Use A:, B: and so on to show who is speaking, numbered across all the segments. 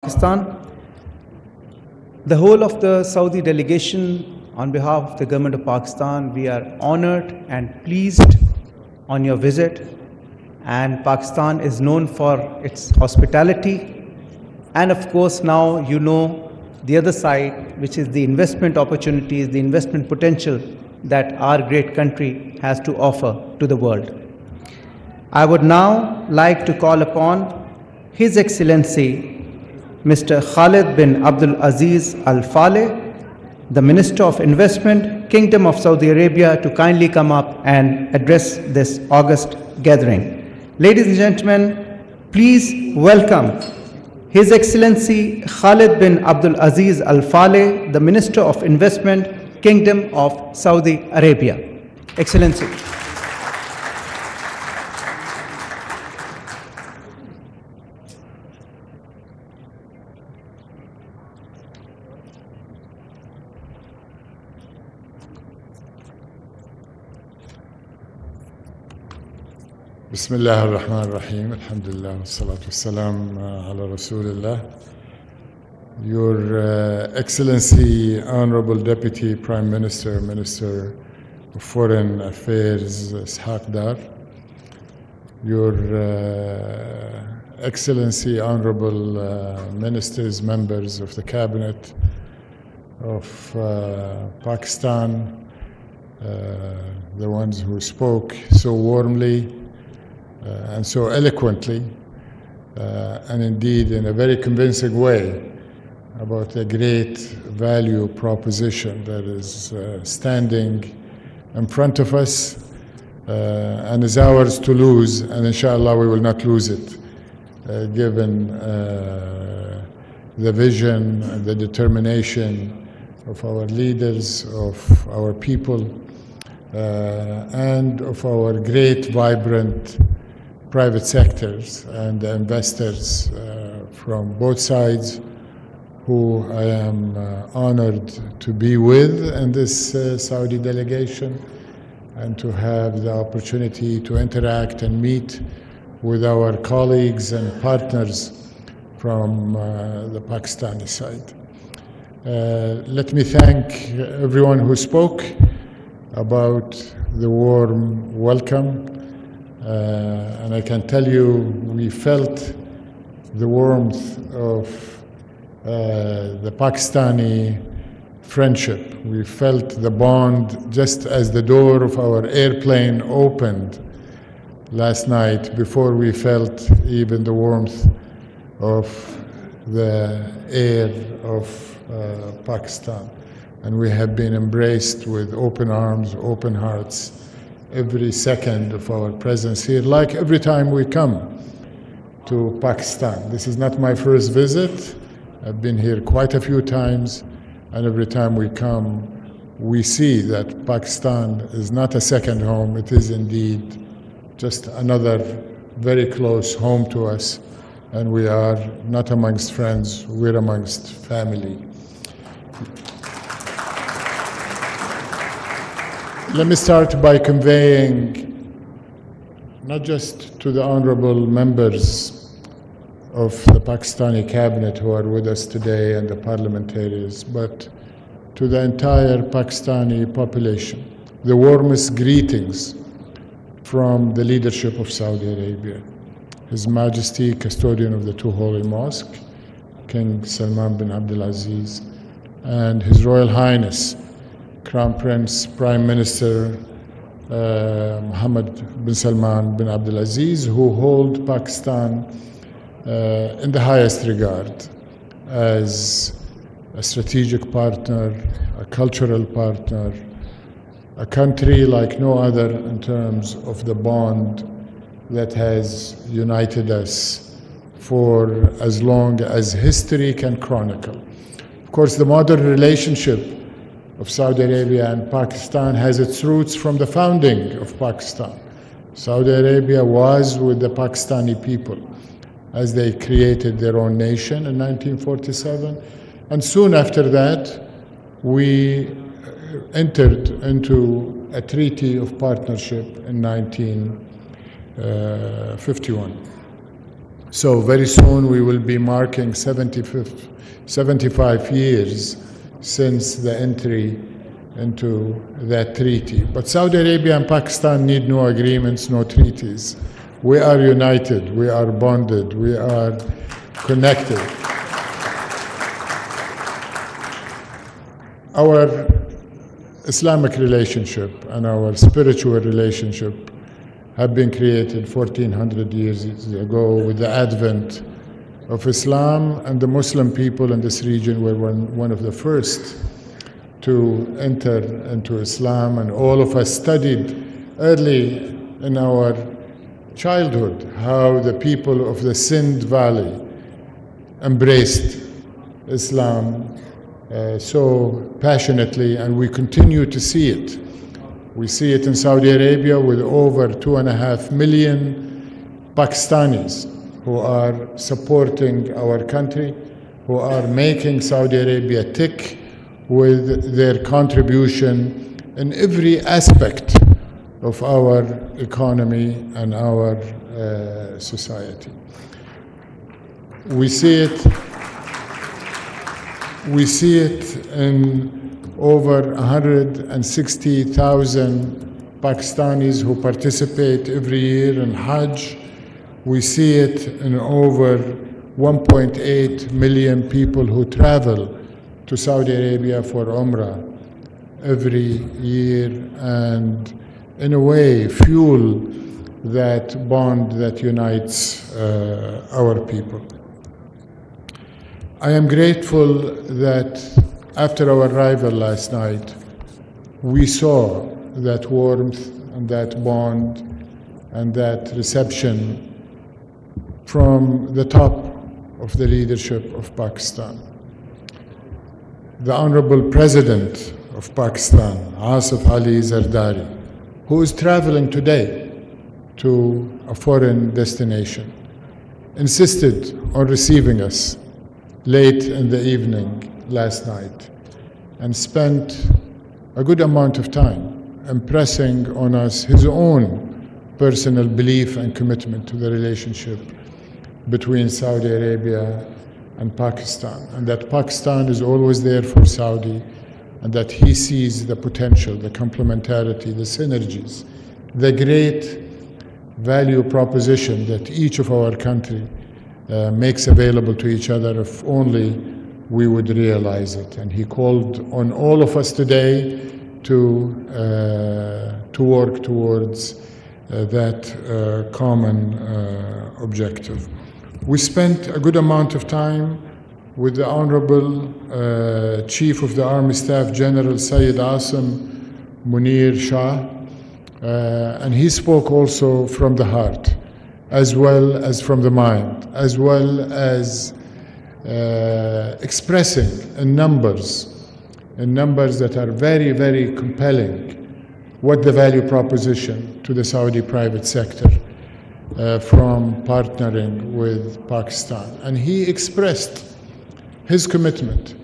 A: Pakistan. The whole of the Saudi delegation, on behalf of the government of Pakistan, we are honored and pleased on your visit. And Pakistan is known for its hospitality. And of course, now you know the other side, which is the investment opportunities, the investment potential that our great country has to offer to the world. I would now like to call upon His Excellency Mr. Khalid bin Abdulaziz Al Faleh, the Minister of Investment, Kingdom of Saudi Arabia, to kindly come up and address this august gathering. Ladies and gentlemen, please welcome His Excellency Khalid bin Abdulaziz Al Faleh, the Minister of Investment, Kingdom of Saudi Arabia. Excellency.
B: Bismillah ar-Rahman ar-Rahim, alhamdulillah, wassalatu wassalam ala Rasulillah. Your Excellency, Honorable Deputy Prime Minister, Minister of Foreign Affairs, Ishaq Dar. Your Excellency, Honorable Ministers, members of the Cabinet of Pakistan, the ones who spoke so warmly and so eloquently, and indeed in a very convincing way about the great value proposition that is standing in front of us and is ours to lose, and inshallah we will not lose it, given the vision and the determination of our leaders, of our people, and of our great, vibrant private sectors and investors from both sides, who I am honored to be with in this Saudi delegation and to have the opportunity to interact and meet with our colleagues and partners from the Pakistani side. Let me thank everyone who spoke about the warm welcome. And I can tell you, we felt the warmth of the Pakistani friendship. We felt the bond just as the door of our airplane opened last night, before we felt even the warmth of the air of Pakistan. And we have been embraced with open arms, open hearts, every second of our presence here, like every time we come to Pakistan. This is not my first visit. I've been here quite a few times, and every time we come, we see that Pakistan is not a second home. It is indeed just another very close home to us, and we are not amongst friends, we're amongst family. Let me start by conveying, not just to the honorable members of the Pakistani cabinet who are with us today and the parliamentarians, but to the entire Pakistani population, the warmest greetings from the leadership of Saudi Arabia. His Majesty, Custodian of the Two Holy Mosques, King Salman bin Abdulaziz, and His Royal Highness, Crown Prince, Prime Minister Mohammed bin Salman bin Abdulaziz, who hold Pakistan in the highest regard as a strategic partner, a cultural partner, a country like no other in terms of the bond that has united us for as long as history can chronicle. Of course, the modern relationship of Saudi Arabia and Pakistan has its roots from the founding of Pakistan. Saudi Arabia was with the Pakistani people as they created their own nation in 1947. And soon after that, we entered into a treaty of partnership in 1951. So very soon we will be marking 75 years since the entry into that treaty. But Saudi Arabia and Pakistan need no agreements, no treaties. We are united, we are bonded, we are connected. Our Islamic relationship and our spiritual relationship have been created 1400 years ago with the advent of Islam, and the Muslim people in this region were one of the first to enter into Islam, and all of us studied early in our childhood how the people of the Sindh Valley embraced Islam so passionately, and we continue to see it. We see it in Saudi Arabia with over 2.5 million Pakistanis who are supporting our country, who are making Saudi Arabia tick with their contribution in every aspect of our economy and our society. We see it in over 160,000 Pakistanis who participate every year in Hajj. We see it in over 1.8 million people who travel to Saudi Arabia for Umrah every year, and in a way fuel that bond that unites our people. I am grateful that after our arrival last night, we saw that warmth and that bond and that reception from the top of the leadership of Pakistan. The Honorable President of Pakistan, Asif Ali Zardari, who is traveling today to a foreign destination, insisted on receiving us late in the evening last night and spent a good amount of time impressing on us his own personal belief and commitment to the relationship between Saudi Arabia and Pakistan, and that Pakistan is always there for Saudi, and that he sees the potential, the complementarity, the synergies, the great value proposition that each of our country makes available to each other if only we would realize it. And he called on all of us today to work towards that common objective. We spent a good amount of time with the Honorable Chief of the Army Staff General Sayyid Asim Munir Shah, and he spoke also from the heart, as well as from the mind, as well as expressing in numbers that are very, very compelling what the value proposition to the Saudi private sector from partnering with Pakistan. And he expressed his commitment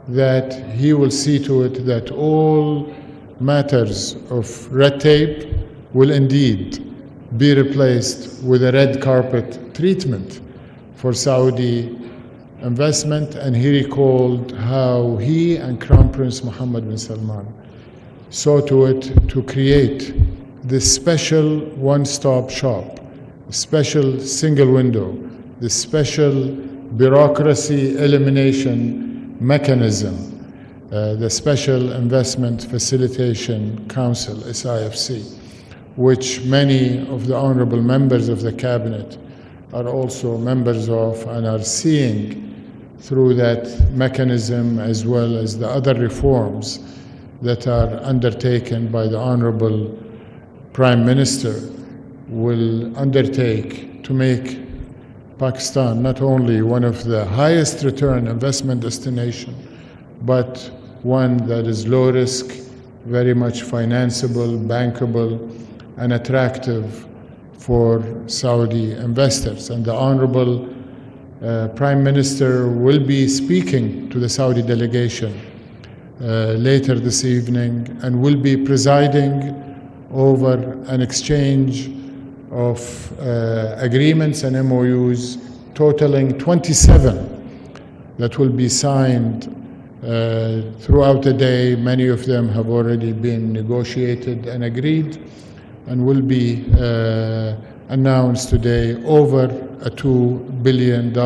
B: that he will see to it that all matters of red tape will indeed be replaced with a red carpet treatment for Saudi investment. And he recalled how he and Crown Prince Mohammed bin Salman saw to it to create this special one-stop shop, special single window, this special bureaucracy elimination mechanism, the Special Investment Facilitation Council, SIFC, which many of the honorable members of the cabinet are also members of and are seeing through that mechanism, as well as the other reforms that are undertaken by the Honorable Prime Minister, will undertake to make Pakistan not only one of the highest return investment destination, but one that is low risk, very much financeable, bankable, and attractive for Saudi investors. And the Honorable Prime Minister will be speaking to the Saudi delegation later this evening, and will be presiding over an exchange of agreements and MOUs totaling 27 that will be signed throughout the day. Many of them have already been negotiated and agreed and will be announced today, over $2 billion.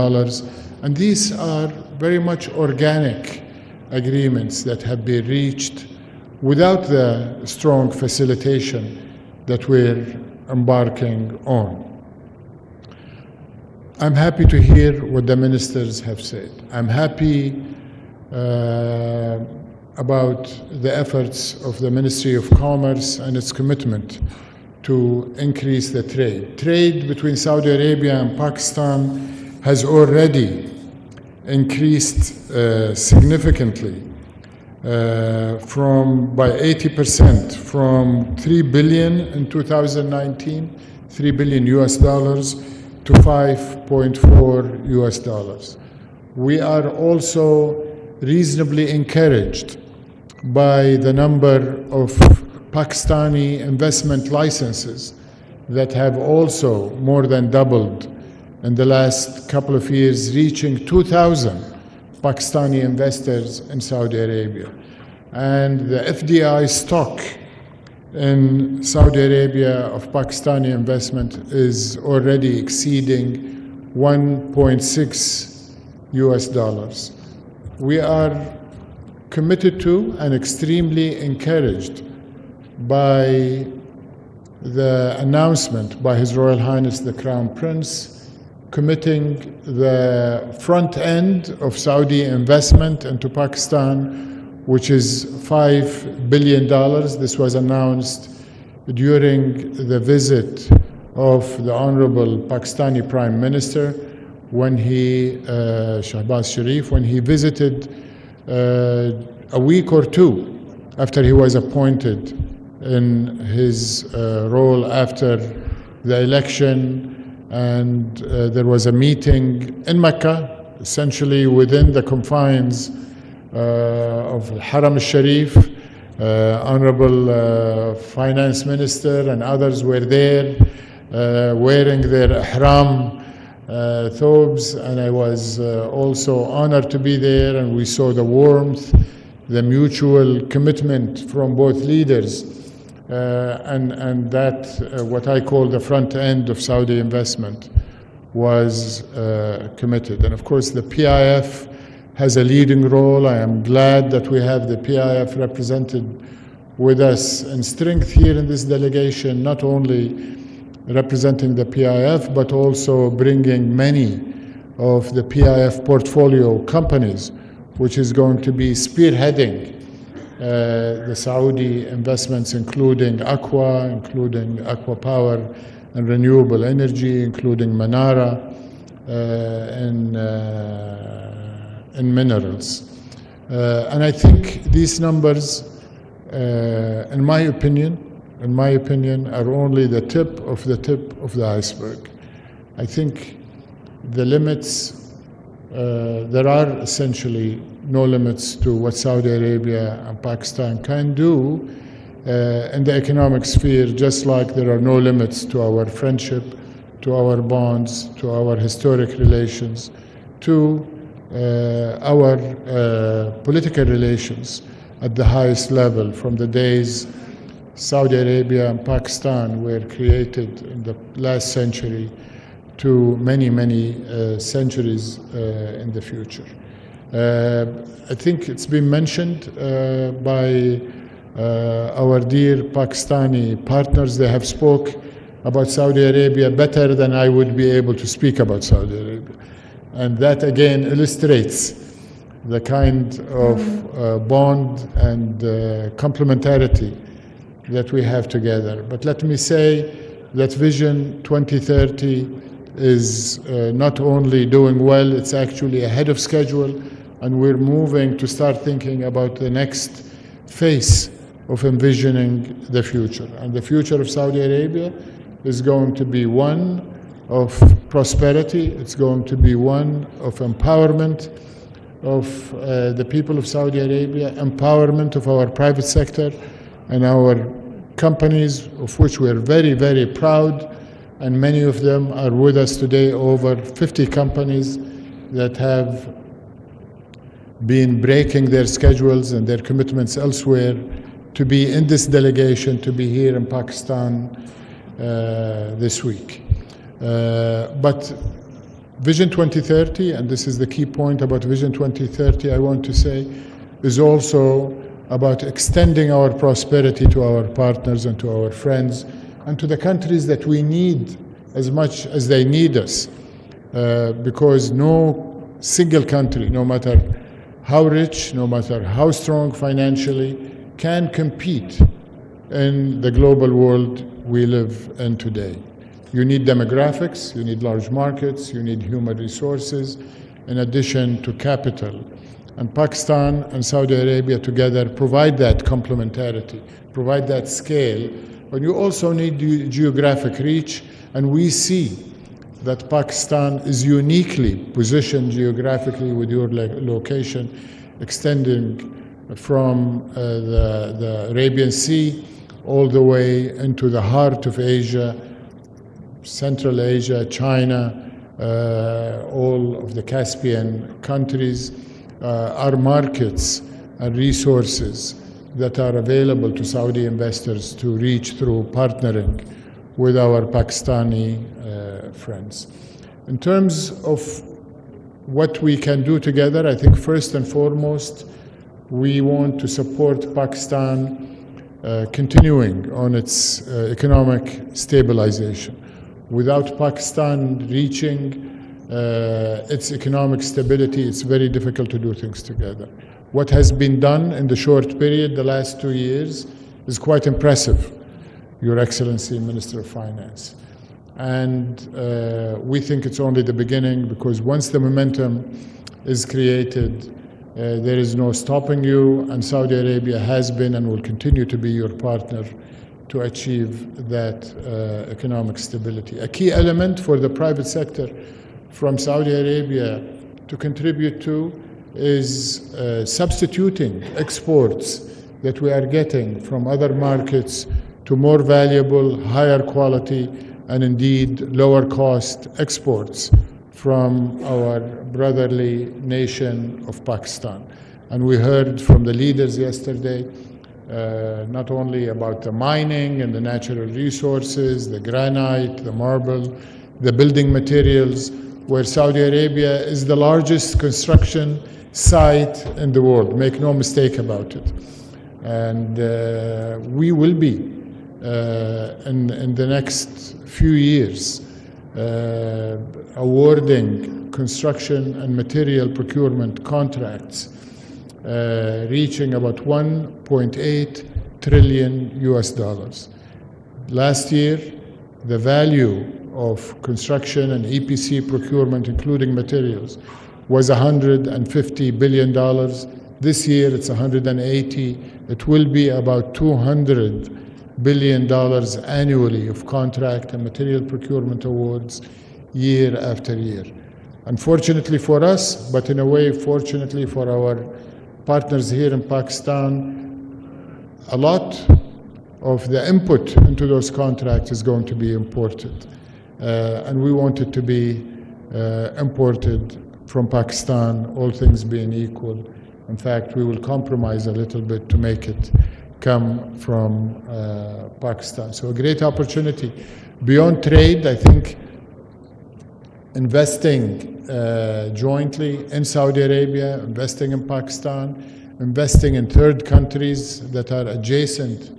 B: And these are very much organic agreements that have been reached without the strong facilitation that we're embarking on. I'm happy to hear what the ministers have said. I'm happy about the efforts of the Ministry of Commerce and its commitment to increase the trade. Trade between Saudi Arabia and Pakistan has already increased significantly by 80%, from $3 billion in 2019, $3 billion US dollars, to $5.4 US dollars. We are also reasonably encouraged by the number of Pakistani investment licenses that have also more than doubled in the last couple of years, reaching 2,000 Pakistani investors in Saudi Arabia. And the FDI stock in Saudi Arabia of Pakistani investment is already exceeding $1.6 US dollars. We are committed to and extremely encouraged by the announcement by His Royal Highness the Crown Prince committing the front end of Saudi investment into Pakistan, which is $5 billion. This was announced during the visit of the Honorable Pakistani Prime Minister when he, Shahbaz Sharif, when he visited a week or two after he was appointed in his role after the election. And there was a meeting in Mecca, essentially within the confines of Haram al-Sharif. Honorable Finance Minister and others were there wearing their ihram thobes, and I was also honored to be there, and we saw the warmth, the mutual commitment from both leaders, and that what I call the front end of Saudi investment was committed. And of course the PIF has a leading role. I am glad that we have the PIF represented with us in strength here in this delegation, not only representing the PIF, but also bringing many of the PIF portfolio companies, which is going to be spearheading the Saudi investments, including Aqua, including Aqua Power and renewable energy, including Manara in minerals. And I think these numbers, in my opinion, are only the tip of the iceberg. I think the limits, there are essentially no limits to what Saudi Arabia and Pakistan can do in the economic sphere, just like there are no limits to our friendship, to our bonds, to our historic relations, to our political relations at the highest level, from the days Saudi Arabia and Pakistan were created in the last century to many, many centuries in the future. I think it's been mentioned by our dear Pakistani partners. They have spoke about Saudi Arabia better than I would be able to speak about Saudi Arabia. And that again illustrates the kind of bond and complementarity that we have together. But let me say that Vision 2030 is not only doing well, it's actually ahead of schedule, and we're moving to start thinking about the next phase of envisioning the future. And the future of Saudi Arabia is going to be one of prosperity, it's going to be one of empowerment of the people of Saudi Arabia, empowerment of our private sector and our companies, of which we are very, very proud, and many of them are with us today, over 50 companies that have been breaking their schedules and their commitments elsewhere to be in this delegation, to be here in Pakistan this week. But Vision 2030, and this is the key point about Vision 2030, I want to say, is also about extending our prosperity to our partners and to our friends and to the countries that we need as much as they need us. Because no single country, no matter how rich, no matter how strong financially, can compete in the global world we live in today. You need demographics, you need large markets, you need human resources, in addition to capital. And Pakistan and Saudi Arabia together provide that complementarity, provide that scale, but you also need geographic reach, and we see that Pakistan is uniquely positioned geographically with your location extending from the Arabian Sea all the way into the heart of Asia, Central Asia, China, all of the Caspian countries are markets and resources that are available to Saudi investors to reach through partnering with our Pakistani friends. In terms of what we can do together, I think first and foremost, we want to support Pakistan continuing on its economic stabilization. Without Pakistan reaching its economic stability, it's very difficult to do things together. What has been done in the short period, the last 2 years, is quite impressive, Your Excellency, Minister of Finance. And we think it's only the beginning, because once the momentum is created, there is no stopping you, and Saudi Arabia has been and will continue to be your partner to achieve that economic stability. A key element for the private sector from Saudi Arabia to contribute to is substituting exports that we are getting from other markets to more valuable, higher quality, and indeed lower cost exports from our brotherly nation of Pakistan. And we heard from the leaders yesterday not only about the mining and the natural resources, the granite, the marble, the building materials, where Saudi Arabia is the largest construction site in the world. Make no mistake about it. And we will be, in the next few years, awarding construction and material procurement contracts reaching about $1.8 trillion US. Last year, the value of construction and EPC procurement, including materials, was $150 billion. This year, it's 180. It will be about $200 billion annually of contract and material procurement awards year after year. Unfortunately for us, but in a way fortunately for our partners here in Pakistan, a lot of the input into those contracts is going to be imported. And we want it to be imported from Pakistan, all things being equal. In fact, we will compromise a little bit to make it come from Pakistan. So a great opportunity. Beyond trade, I think investing jointly in Saudi Arabia, investing in Pakistan, investing in third countries that are adjacent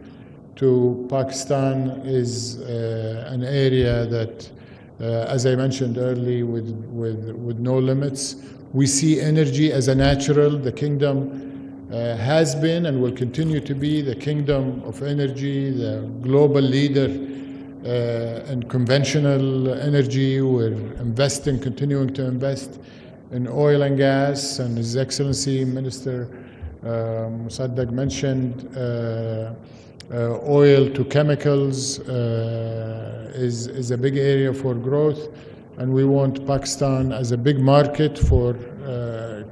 B: to Pakistan is an area that, as I mentioned earlier, with no limits. We see energy as a natural. The kingdom has been and will continue to be the kingdom of energy, the global leader in conventional energy. We're investing, continuing to invest in oil and gas, and His Excellency Minister Musaddiq mentioned oil to chemicals is a big area for growth, and we want Pakistan as a big market for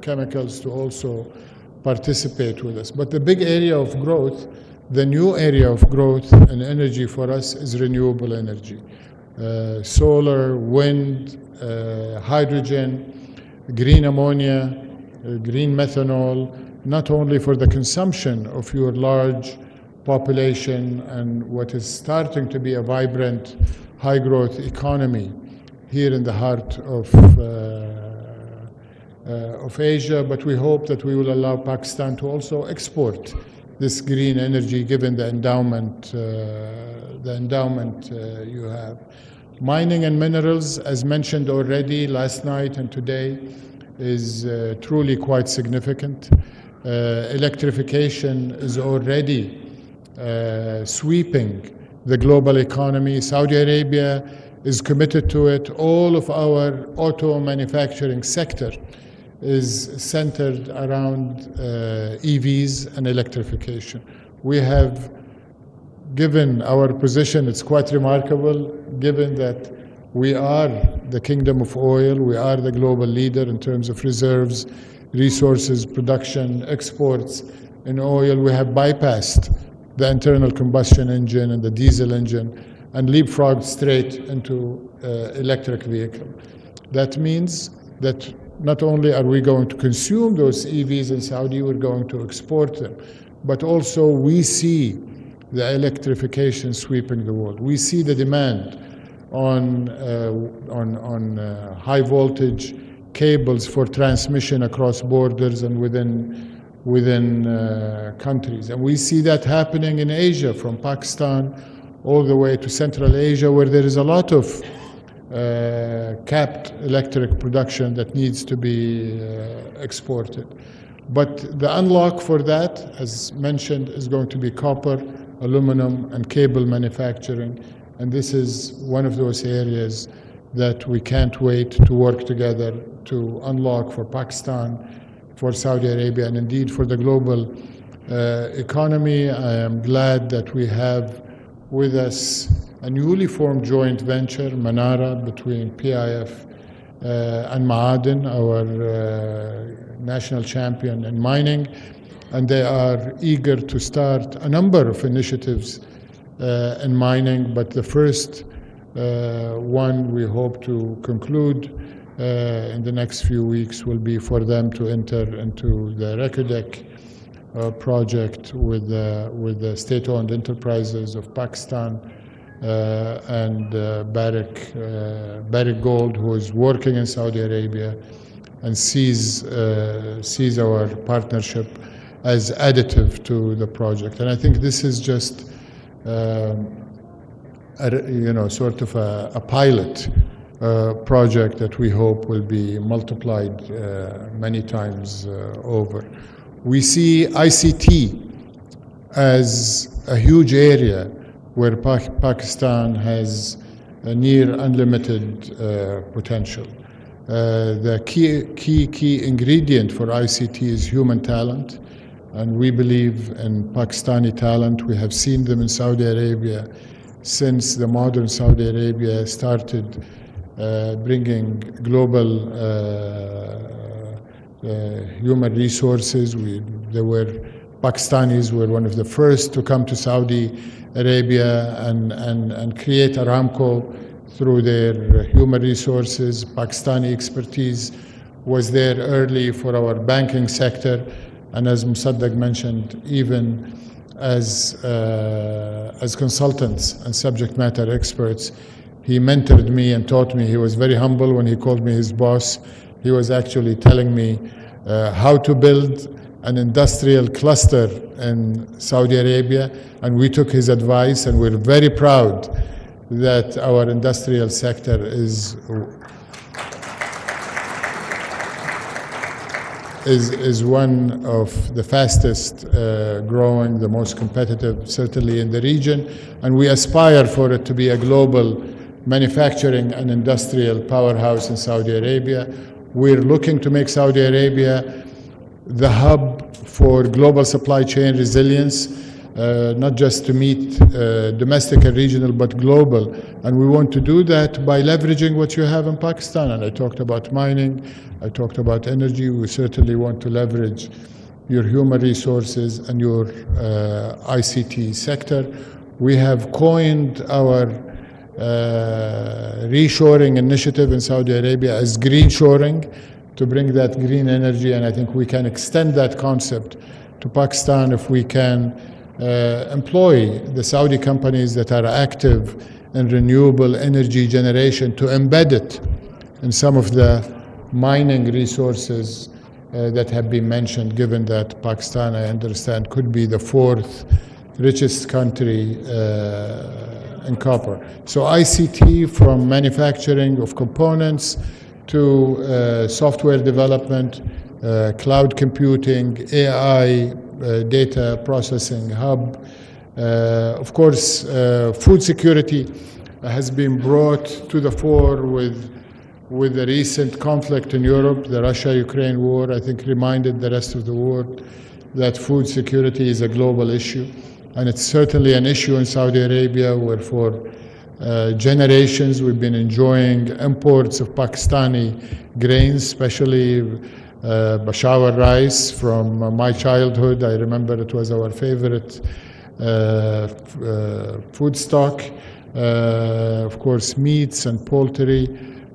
B: chemicals to also participate with us. But the big area of growth, the new area of growth in energy for us is renewable energy. solar, wind, hydrogen, green ammonia, green methanol, not only for the consumption of your large population and what is starting to be a vibrant, high-growth economy here in the heart of Asia, but we hope that we will allow Pakistan to also export this green energy given the endowment you have. Mining and minerals, as mentioned already last night and today, is truly quite significant. Electrification is already sweeping the global economy. Saudi Arabia is committed to it. All of our auto manufacturing sector is centered around EVs and electrification. We have given our position, it's quite remarkable, given that we are the kingdom of oil, we are the global leader in terms of reserves, resources, production, exports in oil. We have bypassed the internal combustion engine and the diesel engine and leapfrogged straight into electric vehicle. That means that not only are we going to consume those EVs in Saudi, we're going to export them, but also we see the electrification sweeping the world. We see the demand on high voltage cables for transmission across borders and within countries. And we see that happening in Asia, from Pakistan all the way to Central Asia, where there is a lot of capped electric production that needs to be exported. But the unlock for that, as mentioned, is going to be copper, aluminum, and cable manufacturing. And this is one of those areas that we can't wait to work together to unlock for Pakistan, for Saudi Arabia, and indeed for the global economy. I am glad that we have with us a newly formed joint venture, Manara, between PIF and Ma'aden, our national champion in mining, and they are eager to start a number of initiatives in mining, but the first one we hope to conclude in the next few weeks will be for them to enter into the Rekudek project with the state-owned enterprises of Pakistan and Barrick Gold, who is working in Saudi Arabia and sees our partnership as additive to the project. And I think this is just sort of a pilot project that we hope will be multiplied many times over. We see ICT as a huge area where Pakistan has a near unlimited potential. The key ingredient for ICT is human talent, and we believe in Pakistani talent. We have seen them in Saudi Arabia since the modern Saudi Arabia started bringing global human resources. Pakistanis were one of the first to come to Saudi Arabia and create Aramco through their human resources. Pakistani expertise was there early for our banking sector, and as Musaddiq mentioned, even as consultants and subject matter experts. He mentored me and taught me. He was very humble when he called me his boss. He was actually telling me how to build an industrial cluster in Saudi Arabia, and we took his advice, and we're very proud that our industrial sector is one of the fastest growing, the most competitive, certainly in the region, and we aspire for it to be a global manufacturing and industrial powerhouse in Saudi Arabia. We're looking to make Saudi Arabia the hub for global supply chain resilience, not just to meet domestic and regional, but global. And we want to do that by leveraging what you have in Pakistan. And I talked about mining, I talked about energy. We certainly want to leverage your human resources and your ICT sector. We have coined our reshoring initiative in Saudi Arabia as green shoring, to bring that green energy, and I think we can extend that concept to Pakistan if we can employ the Saudi companies that are active in renewable energy generation to embed it in some of the mining resources that have been mentioned, given that Pakistan, I understand, could be the 4th richest country in copper. So ICT, from manufacturing of components to software development, cloud computing, AI, data processing hub. Of course, food security has been brought to the fore with the recent conflict in Europe. The Russia-Ukraine war, I think, reminded the rest of the world that food security is a global issue. And it's certainly an issue in Saudi Arabia, where for generations we've been enjoying imports of Pakistani grains, especially Peshawar rice from my childhood. I remember it was our favorite food stock. Of course, meats and poultry,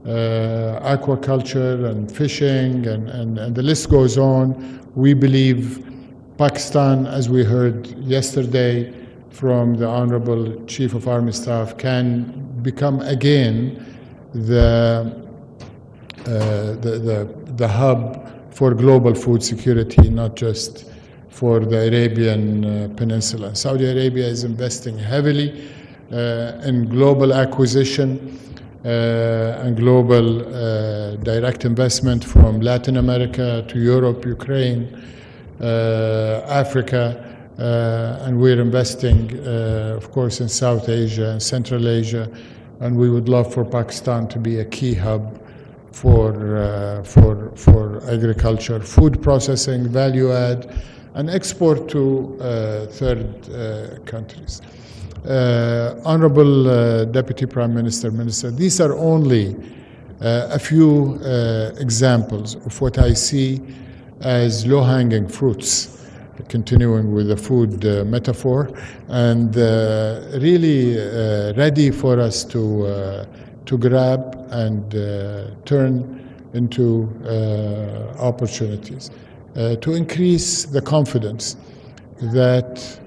B: aquaculture and fishing, and the list goes on. We believe Pakistan, as we heard yesterday from the Honorable Chief of Army Staff, can become again the hub for global food security, not just for the Arabian Peninsula. Saudi Arabia is investing heavily in global acquisition and global direct investment from Latin America to Europe, Ukraine, Africa, and we're investing, of course, in South Asia and Central Asia, and we would love for Pakistan to be a key hub for agriculture, food processing, value add, and export to third countries. Honorable Deputy Prime Minister, Minister, these are only a few examples of what I see as low-hanging fruits, continuing with the food metaphor, and really ready for us to grab and turn into opportunities, to increase the confidence that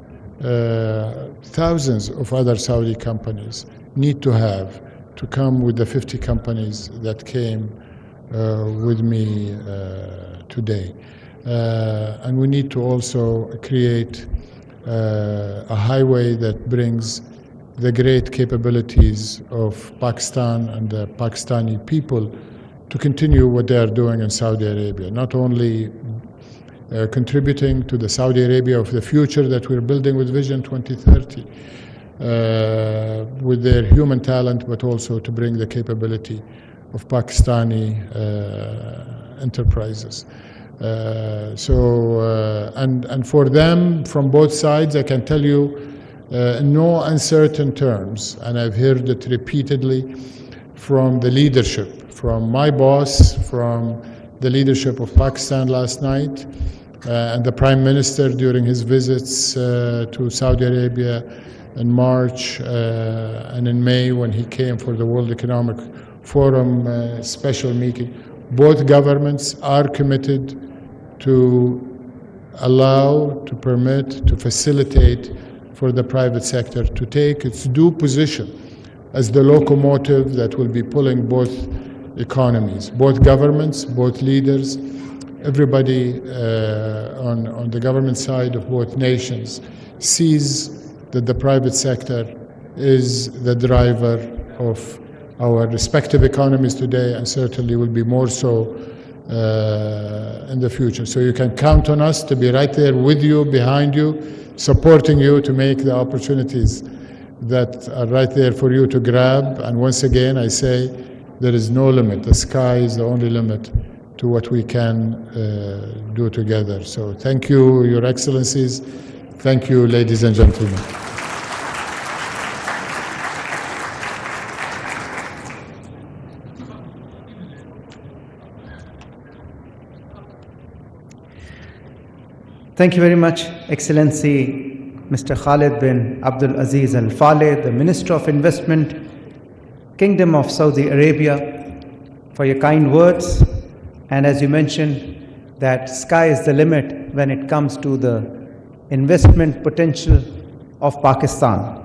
B: thousands of other Saudi companies need to have to come with the 50 companies that came with me today. And we need to also create a highway that brings the great capabilities of Pakistan and the Pakistani people to continue what they are doing in Saudi Arabia, not only contributing to the Saudi Arabia of the future that we're building with Vision 2030, with their human talent, but also to bring the capability of Pakistani enterprises. And for them, from both sides, I can tell you in no uncertain terms, and I've heard it repeatedly from the leadership, from my boss, from the leadership of Pakistan last night, and the Prime Minister during his visits to Saudi Arabia in March and in May when he came for the World Economic Forum special meeting. Both governments are committed to allow, to permit, to facilitate for the private sector to take its due position as the locomotive that will be pulling both economies, both governments, both leaders, everybody on the government side of both nations sees that the private sector is the driver of our respective economies today, and certainly will be more so in the future. So you can count on us to be right there with you, behind you, supporting you to make the opportunities that are right there for you to grab. And once again, I say there is no limit. The sky is the only limit to what we can do together. So thank you, Your Excellencies. Thank you, ladies and gentlemen.
A: Thank you very much, Excellency Mr. Khalid bin Abdulaziz Al Faleh, the Minister of Investment, Kingdom of Saudi Arabia for your kind words. And as you mentioned, that sky is the limit when it comes to the investment potential of Pakistan.